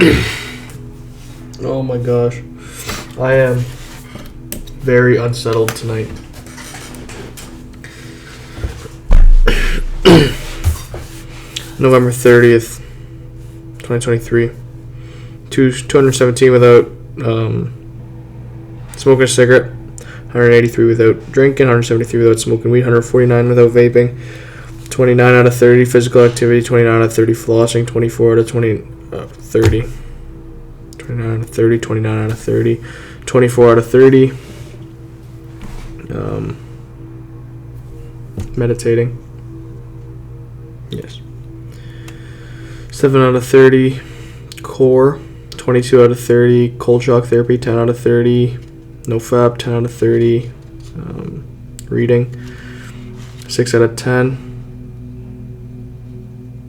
Oh my gosh. I am very unsettled tonight. November 30th, 2023. 217 without smoking a cigarette. 183 without drinking. 173 without smoking weed. 149 without vaping. 29 out of 30 physical activity. 29 out of 30 flossing. 24 out of 30. 29 out of 30. 29 out of 30. 24 out of 30. Meditating. Yes. 7 out of 30 core. 22 out of 30 cold shock therapy. 10 out of 30 nofap. 10 out of 30 reading. 6 out of 10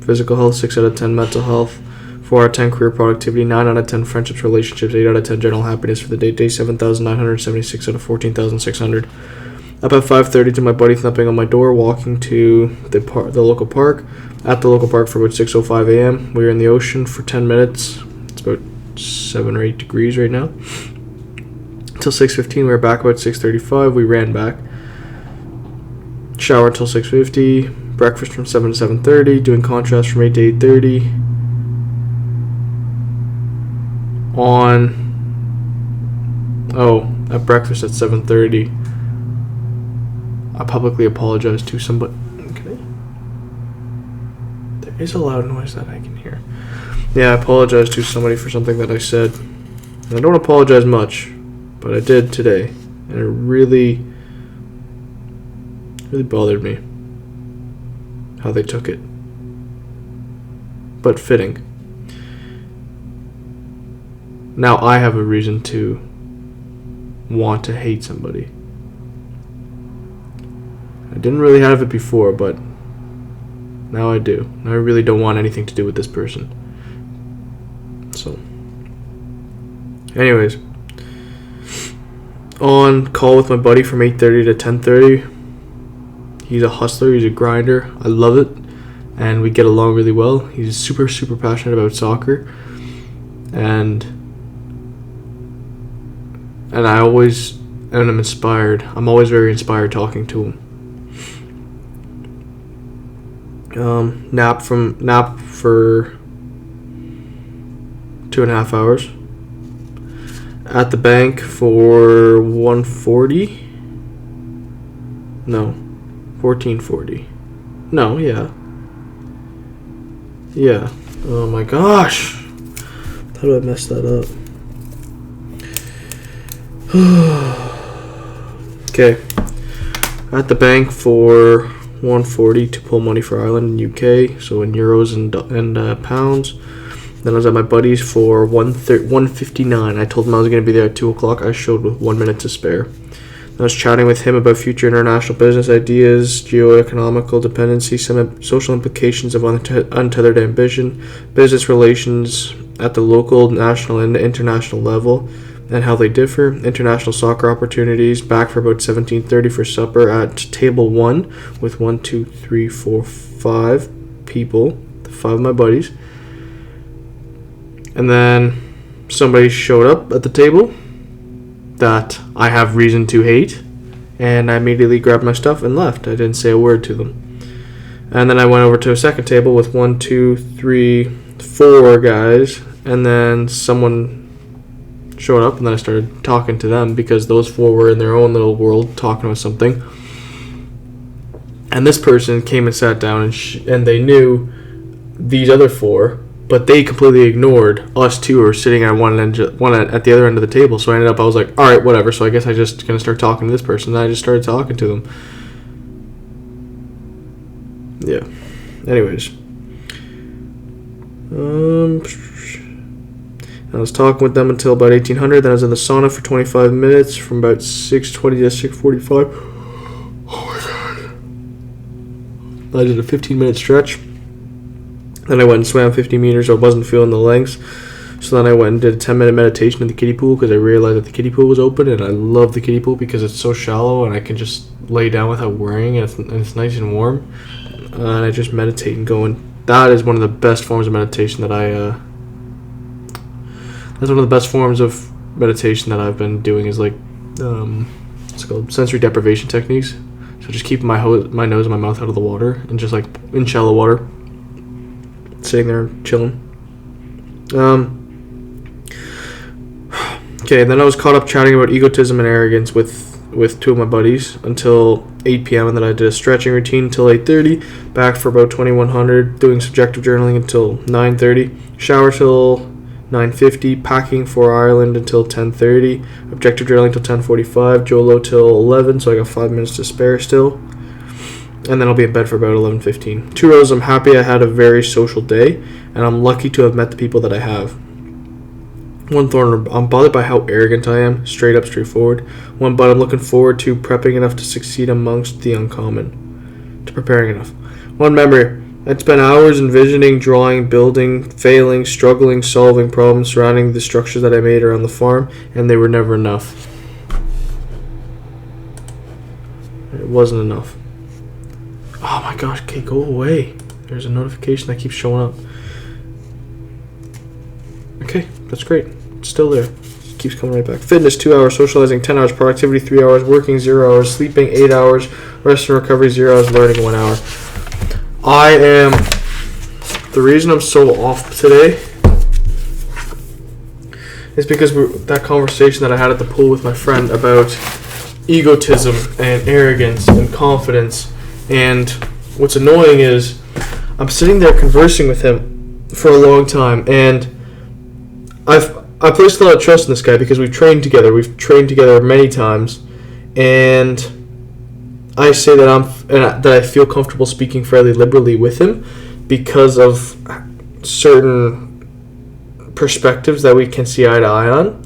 physical health. 6 out of 10 mental health. 4 out of 10 career productivity. 9 out of 10 friendships, relationships. 8 out of 10 general happiness for the day 7,976 out of 14,600. Up at 5:30 to my buddy thumping on my door, walking to the local park. At the local park for about 6:05 a.m. We were in the ocean for 10 minutes. It's about 7 or 8 degrees right now. Till 6:15, we were back about 6:35. We ran back. Shower till 6:50. Breakfast from 7 to 7:30. Doing contrast from 8 to 8:30. At breakfast at 7:30. I publicly apologize to somebody. Okay. There is a loud noise that I can hear. Yeah, I apologize to somebody for something that I said. And I don't apologize much, but I did today. And it really bothered me how they took it. But fitting. Now I have a reason to want to hate somebody. I didn't really have it before, but now I do. I really don't want anything to do with this person. So, anyways, on call with my buddy from 8:30 to 10:30. He's a hustler. He's a grinder. I love it, and we get along really well. He's super, super passionate about soccer, and I'm inspired. I'm always very inspired talking to him. Nap for 2.5 hours. At the bank for 140. No, 1440. No, yeah. Yeah. Oh my gosh. How did I mess that up? Okay. At the bank for 140 to pull money for Ireland and UK, so in euros and pounds. Then I was at my buddy's for 1:59. I told him I was going to be there at 2 o'clock. I showed with 1 minute to spare. I was chatting with him about future international business ideas, geo-economical dependency, some social implications of untethered ambition, business relations at the local, national, and international level, and how they differ. International soccer opportunities. Back for about 17:30 for supper at table 1 with 5 people, 5 of my buddies. And then somebody showed up at the table that I have reason to hate, and I immediately grabbed my stuff and left. I didn't say a word to them. And then I went over to a second table with 4 guys, and then someone showed up, and then I started talking to them because those 4 were in their own little world talking about something. And this person came and sat down, and they knew these other 4, but they completely ignored us 2 who were sitting at one at the other end of the table. So I was like, all right, whatever. So I guess I just gonna start talking to this person. And I just started talking to them. Yeah. Anyways. I was talking with them until about 1800. Then I was in the sauna for 25 minutes from about 6:20 to 6:45. Oh my god. I did a 15-minute stretch. Then I went and swam 50 meters. I wasn't feeling the lengths. So then I went and did a 10-minute meditation in the kiddie pool because I realized that the kiddie pool was open. And I love the kiddie pool because it's so shallow and I can just lay down without worrying. And it's nice and warm. And I just meditate and go. And that is one of the best forms of meditation that That's one of the best forms of meditation that I've been doing is like, what's it called? Sensory deprivation techniques. So just keeping my nose and my mouth out of the water and just like in shallow water, sitting there chilling. Okay, and then I was caught up chatting about egotism and arrogance with two of my buddies until 8 p.m. and then I did a stretching routine until 8:30. Back for about 2100. Doing subjective journaling until 9:30. Shower till 9:50. Packing for Ireland until 10:30. Objective journaling till 10:45. Jolo till 11. So I got 5 minutes to spare still. And then I'll be in bed for about 11:15. 2 rows. I'm happy I had a very social day, and I'm lucky to have met the people that I have. 1 thorn, I'm bothered by how arrogant I am, straight up, straightforward. 1 but I'm looking forward to prepping enough to succeed amongst the uncommon. To preparing enough. 1 memory, I'd spent hours envisioning, drawing, building, failing, struggling, solving problems surrounding the structures that I made around the farm, and they were never enough. It wasn't enough. Oh my gosh, okay, go away. There's a notification that keeps showing up. Okay, that's great. It's still there. It keeps coming right back. Fitness, 2 hours. Socializing, 10 hours. Productivity, 3 hours. Working, 0 hours. Sleeping, 8 hours. Rest and recovery, 0 hours. Learning, 1 hour. The reason I'm so off today is because that conversation that I had at the pool with my friend about egotism and arrogance and confidence. And what's annoying is I'm sitting there conversing with him for a long time, and I placed a lot of trust in this guy because we've trained together. We've trained together many times, and I say that I feel comfortable speaking fairly liberally with him because of certain perspectives that we can see eye to eye on.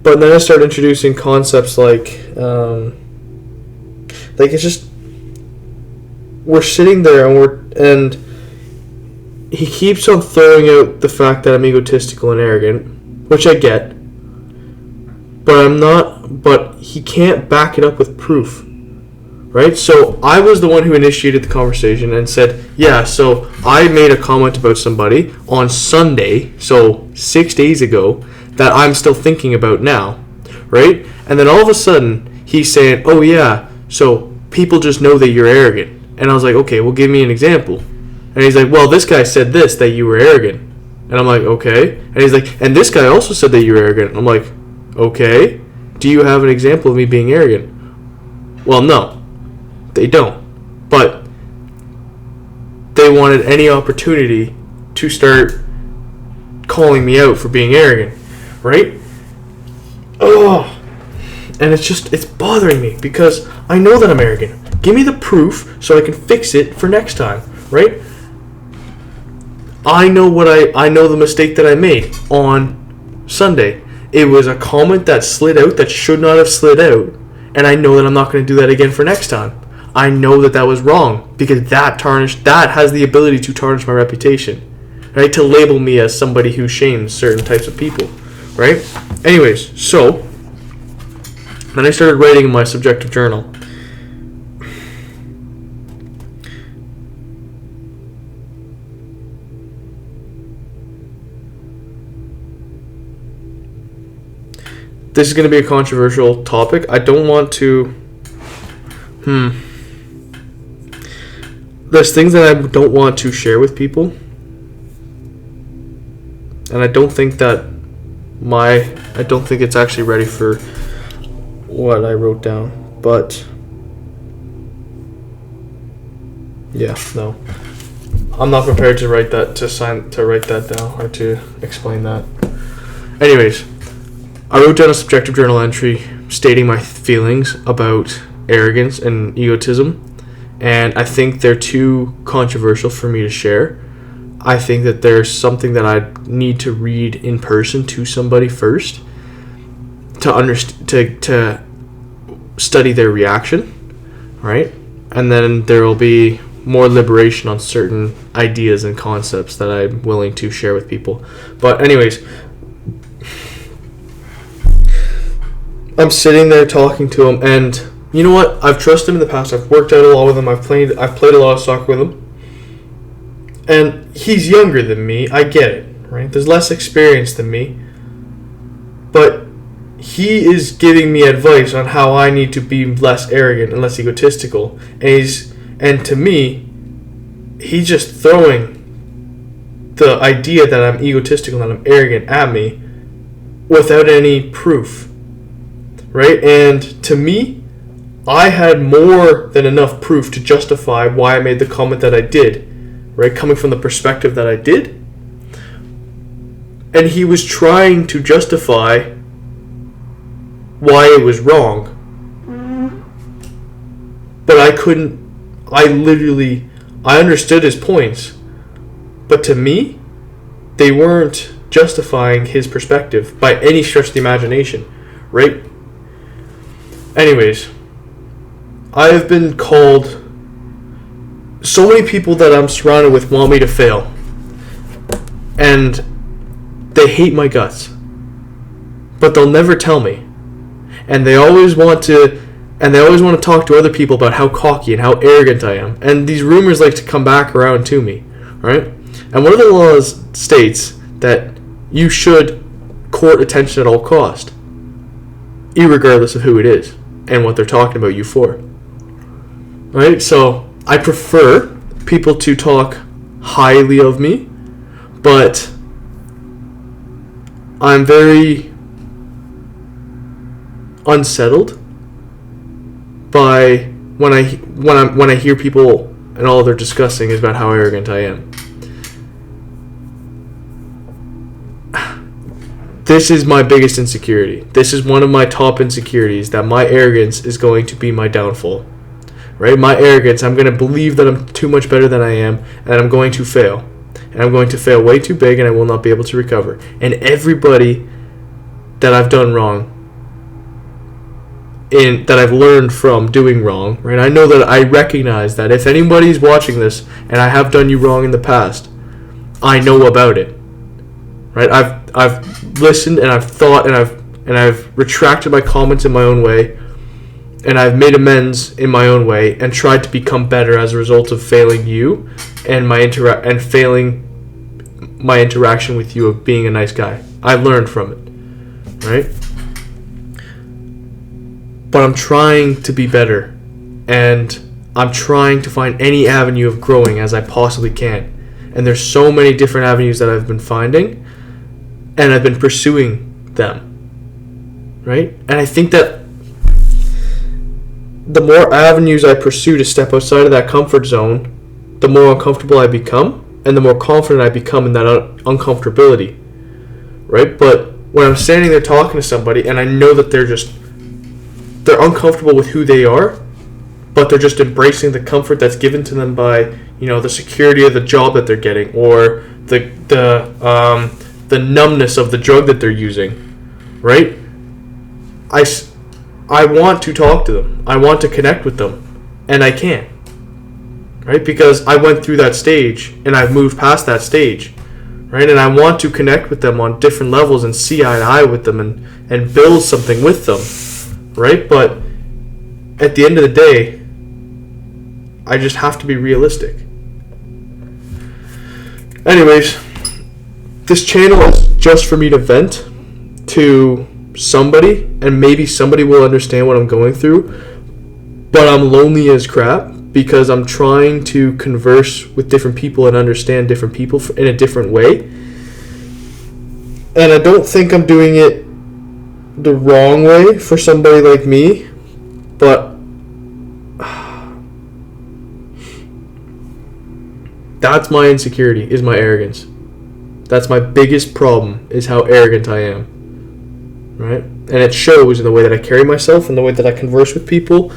But then I start introducing concepts like it's just we're sitting there and he keeps on throwing out the fact that I'm egotistical and arrogant, which I get, but he can't back it up with proof, right? So I was the one who initiated the conversation and said, yeah, so I made a comment about somebody on Sunday, so 6 days ago, that I'm still thinking about now, right? And then all of a sudden, he's saying, oh yeah, so people just know that you're arrogant. And I was like, okay, well, give me an example. And he's like, well, this guy said this, that you were arrogant. And I'm like, okay. And he's like, and this guy also said that you were arrogant. I'm like, okay. Do you have an example of me being arrogant? Well, no. They don't. But they wanted any opportunity to start calling me out for being arrogant. Right? Oh. And it's bothering me because I know that I'm arrogant. Give me the proof so I can fix it for next time. Right? I know the mistake that I made on Sunday. It was a comment that slid out that should not have slid out, and I know that I'm not going to do that again for next time. I know that was wrong because that has the ability to tarnish my reputation, right? To label me as somebody who shames certain types of people, right? Anyways, so then I started writing in my subjective journal. This is going to be a controversial topic. I don't want to... There's things that I don't want to share with people. And I don't think it's actually ready for what I wrote down. But... yeah, no. I'm not prepared to write that down or to explain that. Anyways... I wrote down a subjective journal entry stating my feelings about arrogance and egotism, and I think they're too controversial for me to share. I think that there's something that I need to read in person to somebody first to study their reaction, right? And then there will be more liberation on certain ideas and concepts that I'm willing to share with people. But anyways, I'm sitting there talking to him, and you know what? I've trusted him in the past. I've worked out a lot with him. I've played a lot of soccer with him. And he's younger than me. I get it, right? There's less experience than me. But he is giving me advice on how I need to be less arrogant and less egotistical. And to me, he's just throwing the idea that I'm egotistical and I'm arrogant at me without any proof, right? And to me, I had more than enough proof to justify why I made the comment that I did, right? Coming from the perspective that I did. And he was trying to justify why it was wrong. But I couldn't, I understood his points. But to me, they weren't justifying his perspective by any stretch of the imagination, right? Anyways, I have been called, so many people that I'm surrounded with want me to fail. And they hate my guts. But they'll never tell me. And they always want to talk to other people about how cocky and how arrogant I am. And these rumors like to come back around to me, right? And one of the laws states that you should court attention at all cost, irregardless of who it is and what they're talking about you for. Right? So I prefer people to talk highly of me, but I'm very unsettled by when I hear people and all they're discussing is about how arrogant I am. This is my biggest insecurity. This is one of my top insecurities, that my arrogance is going to be my downfall. Right? My arrogance, I'm going to believe that I'm too much better than I am, and I'm going to fail. And I'm going to fail way too big, and I will not be able to recover. And everybody that I've done wrong, that I've learned from doing wrong, right? I know that I recognize that if anybody's watching this, and I have done you wrong in the past, I know about it. Right? I've listened and I've thought and I've retracted my comments in my own way, and I've made amends in my own way and tried to become better as a result of failing you and failing my interaction with you of being a nice guy. I learned from it, right? But I'm trying to be better, and I'm trying to find any avenue of growing as I possibly can. And there's so many different avenues that I've been finding, and I've been pursuing them, right? And I think that the more avenues I pursue to step outside of that comfort zone, the more uncomfortable I become, and the more confident I become in that uncomfortability, right? But when I'm standing there talking to somebody, and I know that they're uncomfortable with who they are, but they're just embracing the comfort that's given to them by, the security of the job that they're getting, or the numbness of the drug that they're using, right? I want to talk to them. I want to connect with them, and I can't, right? Because I went through that stage, and I've moved past that stage, right? And I want to connect with them on different levels and see eye to eye with them and build something with them, right? But at the end of the day, I just have to be realistic. Anyways, this channel is just for me to vent to somebody, and maybe somebody will understand what I'm going through, but I'm lonely as crap because I'm trying to converse with different people and understand different people in a different way. And I don't think I'm doing it the wrong way for somebody like me, but that's my insecurity, is my arrogance. That's my biggest problem, is how arrogant I am, right? And it shows in the way that I carry myself and the way that I converse with people.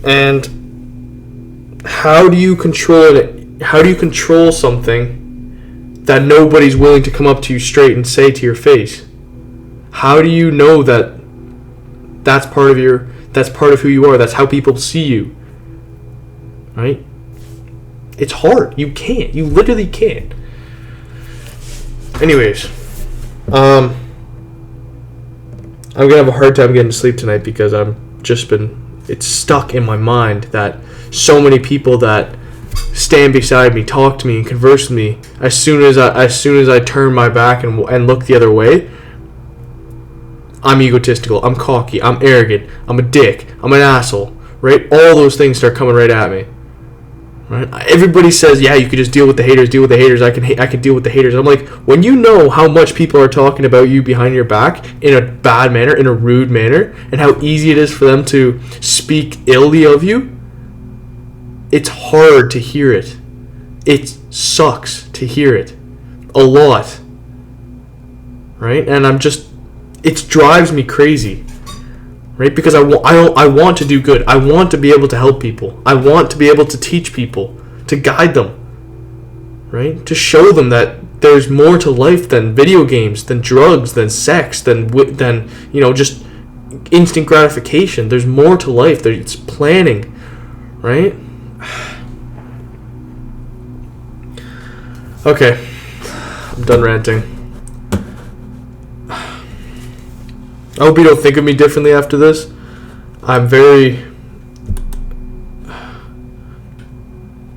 And how do you control it? How do you control something that nobody's willing to come up to you straight and say to your face? How do you know that that's part of who you are? That's how people see you, right? It's hard. You can't. You literally can't. Anyways, I'm gonna have a hard time getting to sleep tonight because it's stuck in my mind that so many people that stand beside me, talk to me, and converse with me, as soon as I turn my back and look the other way, I'm egotistical, I'm cocky, I'm arrogant, I'm a dick, I'm an asshole, right? All those things start coming right at me. Right? Everybody says, yeah, you could just deal with the haters, I can deal with the haters. I'm like, when you know how much people are talking about you behind your back in a bad manner, in a rude manner, and how easy it is for them to speak illy of you, it's hard to hear it. It sucks to hear it. A lot. Right? And it drives me crazy. Right? Because I want to do good. I want to be able to help people. I want to be able to teach people, to guide them, right? To show them that there's more to life than video games, than drugs, than sex, than just instant gratification. There's more to life. It's planning, right? Okay, I'm done ranting. I hope you don't think of me differently after this.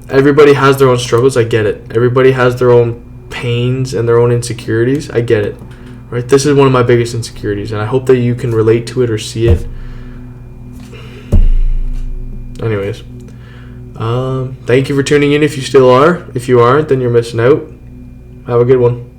Everybody has their own struggles, I get it. Everybody has their own pains and their own insecurities, I get it. Right? This is one of my biggest insecurities, and I hope that you can relate to it or see it. Anyways, thank you for tuning in if you still are. If you aren't, then you're missing out. Have a good one.